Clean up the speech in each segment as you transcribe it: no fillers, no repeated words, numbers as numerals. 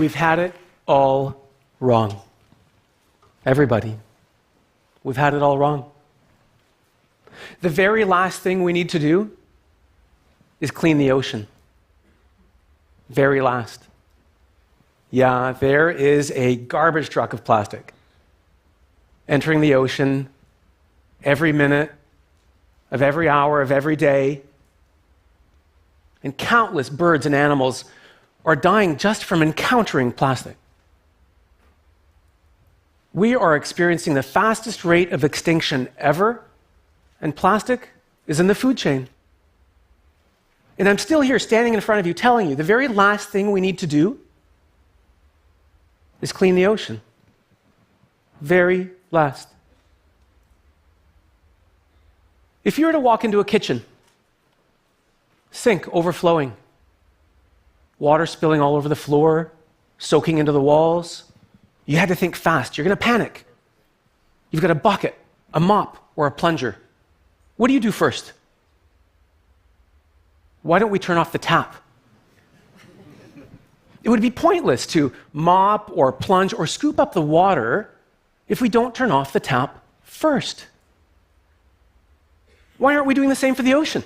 We've had it all wrong. Everybody. We've had it all wrong. The very last thing we need to do is clean the ocean. Very last. Yeah, there is a garbage truck of plastic entering the ocean every minute of every hour of every day. And countless birds and animals are dying just from encountering plastic. We are experiencing the fastest rate of extinction ever, and plastic is in the food chain. And I'm still here standing in front of you telling you the very last thing we need to do is clean the ocean. Very last. If you were to walk into a kitchen, sink overflowing, water spilling all over the floor, soaking into the walls, you had to think fast. You're going to panic. You've got a bucket, a mop, or a plunger. What do you do first? Why don't we turn off the tap? It would be pointless to mop or plunge or scoop up the water if we don't turn off the tap first. Why aren't we doing the same for the ocean?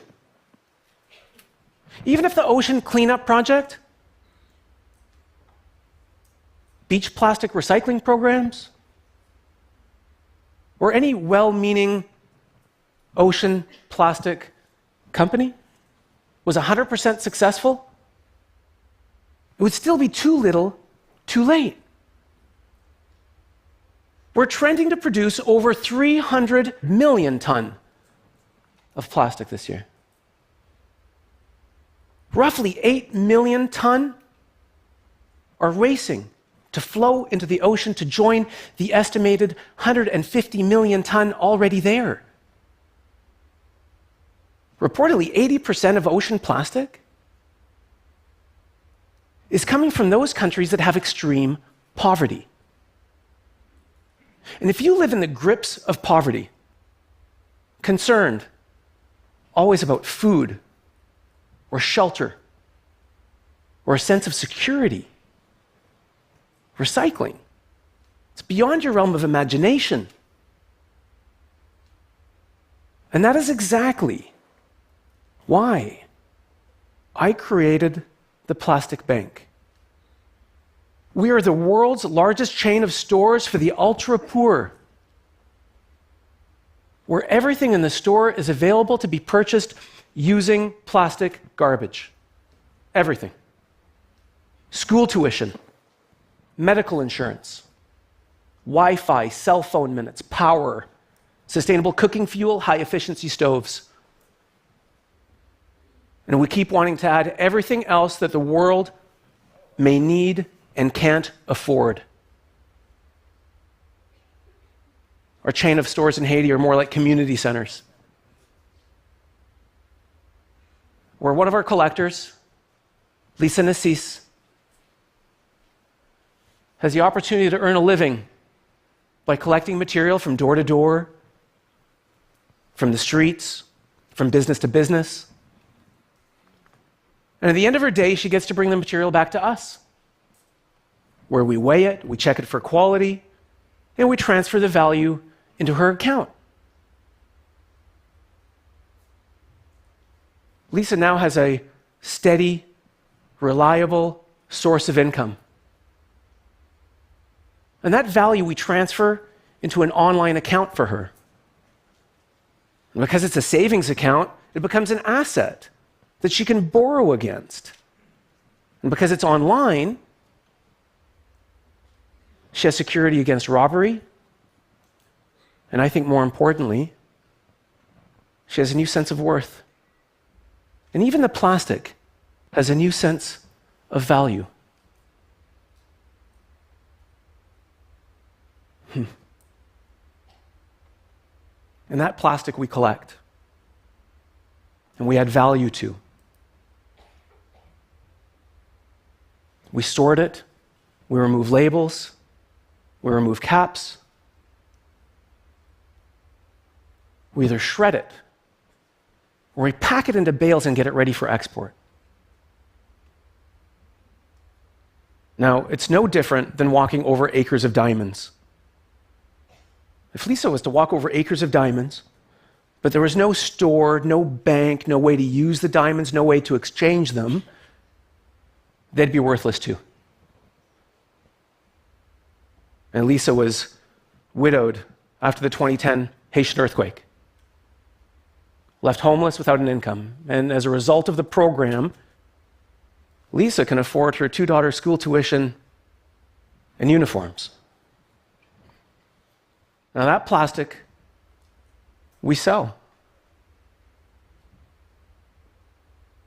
Even if the ocean cleanup project, beach plastic recycling programs, or any well-meaning ocean plastic company was 100% successful, it would still be too little, too late. We're trending to produce over 300 million tons of plastic this year. Roughly 8 million tons are racing to flow into the ocean to join the estimated 150 million tons already there. Reportedly, 80% of ocean plastic is coming from those countries that have extreme poverty. And if you live in the grips of poverty, concerned always about food or shelter or a sense of security, recycling, it's beyond your realm of imagination. And that is exactly why I created the Plastic Bank. We are the world's largest chain of stores for the ultra-poor, where everything in the store is available to be purchased using plastic garbage. Everything. School tuition, medical insurance, Wi-Fi, cell phone minutes, power, sustainable cooking fuel, high-efficiency stoves. And we keep wanting to add everything else that the world may need and can't afford. Our chain of stores in Haiti are more like community centers, where one of our collectors, Lisa Nassis, has the opportunity to earn a living by collecting material from door to door, from the streets, from business to business. And at the end of her day, she gets to bring the material back to us, where we weigh it, we check it for quality, and we transfer the value into her account. Lisa now has a steady, reliable source of income. And that value we transfer into an online account for her. And because it's a savings account, it becomes an asset that she can borrow against. And because it's online, she has security against robbery. And I think more importantly, she has a new sense of worth. And even the plastic has a new sense of value. And that plastic we collect, and we add value to. We sort it, we remove labels, we remove caps. We either shred it, or we pack it into bales and get it ready for export. Now, it's no different than walking over acres of diamonds. If Lisa was to walk over acres of diamonds, but there was no store, no bank, no way to use the diamonds, no way to exchange them, they'd be worthless too. And Lisa was widowed after the 2010 Haitian earthquake, left homeless without an income. And as a result of the program, Lisa can afford her 2 daughters' school tuition and uniforms. Now that plastic, we sell.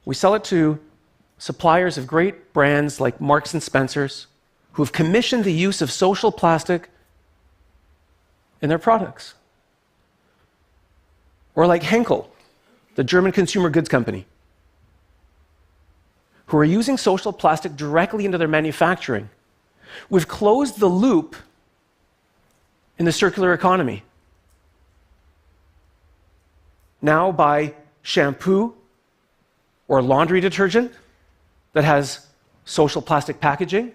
We sell it to suppliers of great brands like Marks and Spencer's, who have commissioned the use of social plastic in their products. Or like Henkel, the German consumer goods company, who are using social plastic directly into their manufacturing. We've closed the loop in the circular economy. Now buy shampoo or laundry detergent that has social plastic packaging,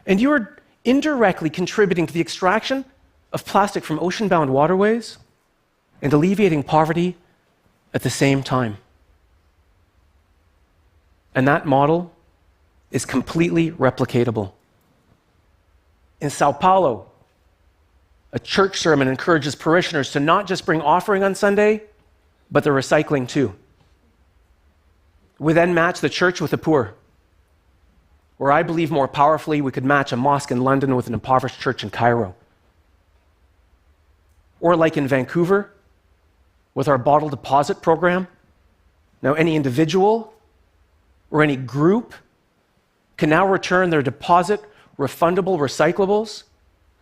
and you are indirectly contributing to the extraction of plastic from ocean-bound waterways and alleviating poverty at the same time. And that model is completely replicatable. In Sao Paulo, a church sermon encourages parishioners to not just bring offering on Sunday, but the recycling too. We then match the church with the poor, where I believe more powerfully we could match a mosque in London with an impoverished church in Cairo. Or like in Vancouver, with our bottle deposit program. Now any individual or any group can now return their deposit refundable recyclables,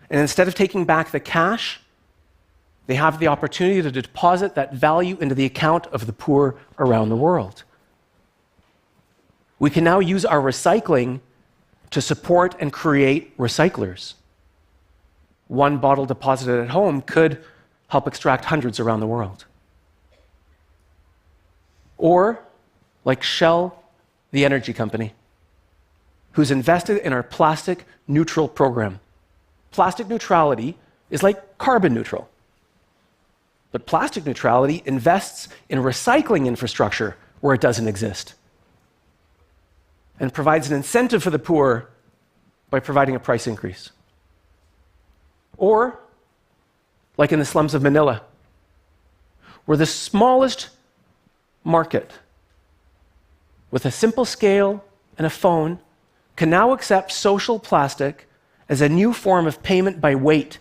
and instead of taking back the cash, they have the opportunity to deposit that value into the account of the poor around the world. We can now use our recycling to support and create recyclers. One bottle deposited at home could help extract hundreds around the world. Or like Shell, the energy company, who's invested in our plastic neutral program. Plastic neutrality is like carbon neutral. But plastic neutrality invests in recycling infrastructure where it doesn't exist, and provides an incentive for the poor by providing a price increase. Or, like in the slums of Manila, where the smallest market with a simple scale and a phone can now accept social plastic as a new form of payment by weight,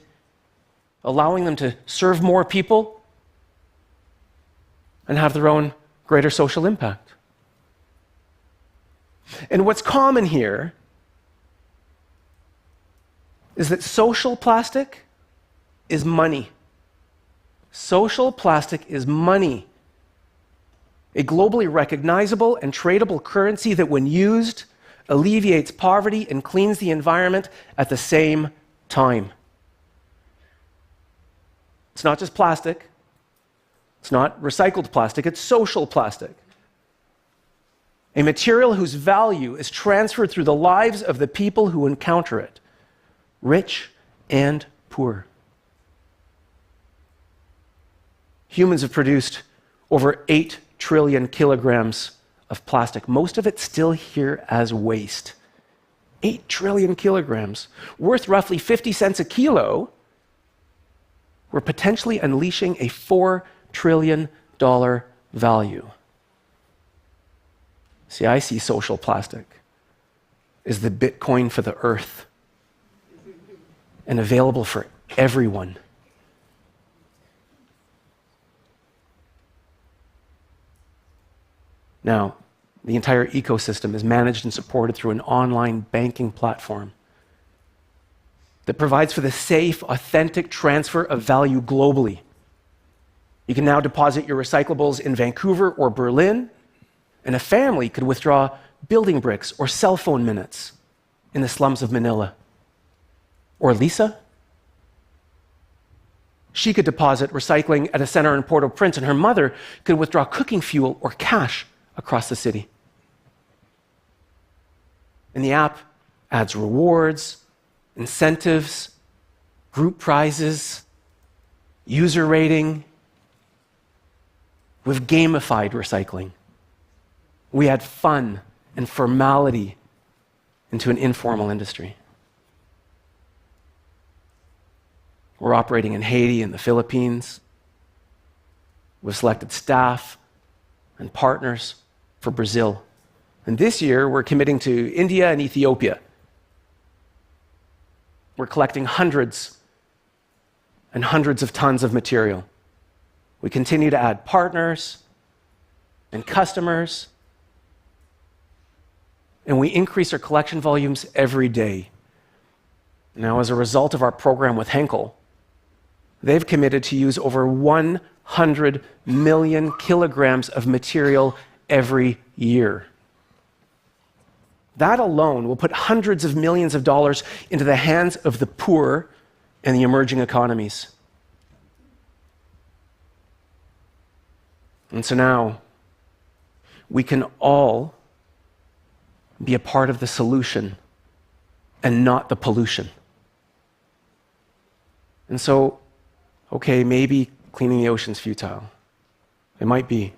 allowing them to serve more people and have their own greater social impact. And what's common here is that social plastic is money. Social plastic is money. A globally recognizable and tradable currency that, when used, alleviates poverty and cleans the environment at the same time. It's not just plastic. It's not recycled plastic. It's social plastic. A material whose value is transferred through the lives of the people who encounter it, rich and poor. Humans have produced over 8 trillion kilograms of plastic, most of it still here as waste. 8 trillion kilograms, worth roughly 50 cents a kilo. We're potentially unleashing a $4 trillion value. See, I see social plastic as the Bitcoin for the earth and available for everyone. Now, the entire ecosystem is managed and supported through an online banking platform that provides for the safe, authentic transfer of value globally. You can now deposit your recyclables in Vancouver or Berlin, and a family could withdraw building bricks or cell phone minutes in the slums of Manila. Or Lisa? She could deposit recycling at a center in Port-au-Prince, and her mother could withdraw cooking fuel or cash across the city. And the app adds rewards, incentives, group prizes, user rating. We've gamified recycling. We add fun and formality into an informal industry. We're operating in Haiti and the Philippines. We've selected staff and partners for Brazil. And this year, we're committing to India and Ethiopia. We're collecting hundreds and hundreds of tons of material. We continue to add partners and customers, and we increase our collection volumes every day. Now, as a result of our program with Henkel, they've committed to use over 100 million kilograms of material every year. That alone will put hundreds of millions of dollars into the hands of the poor and the emerging economies. And so now, we can all be a part of the solution and not the pollution. And so, okay, maybe cleaning the ocean's futile. It might be.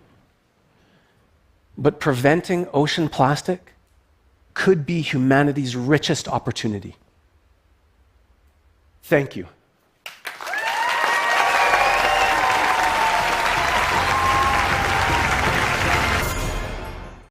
But preventing ocean plastic could be humanity's richest opportunity. Thank you.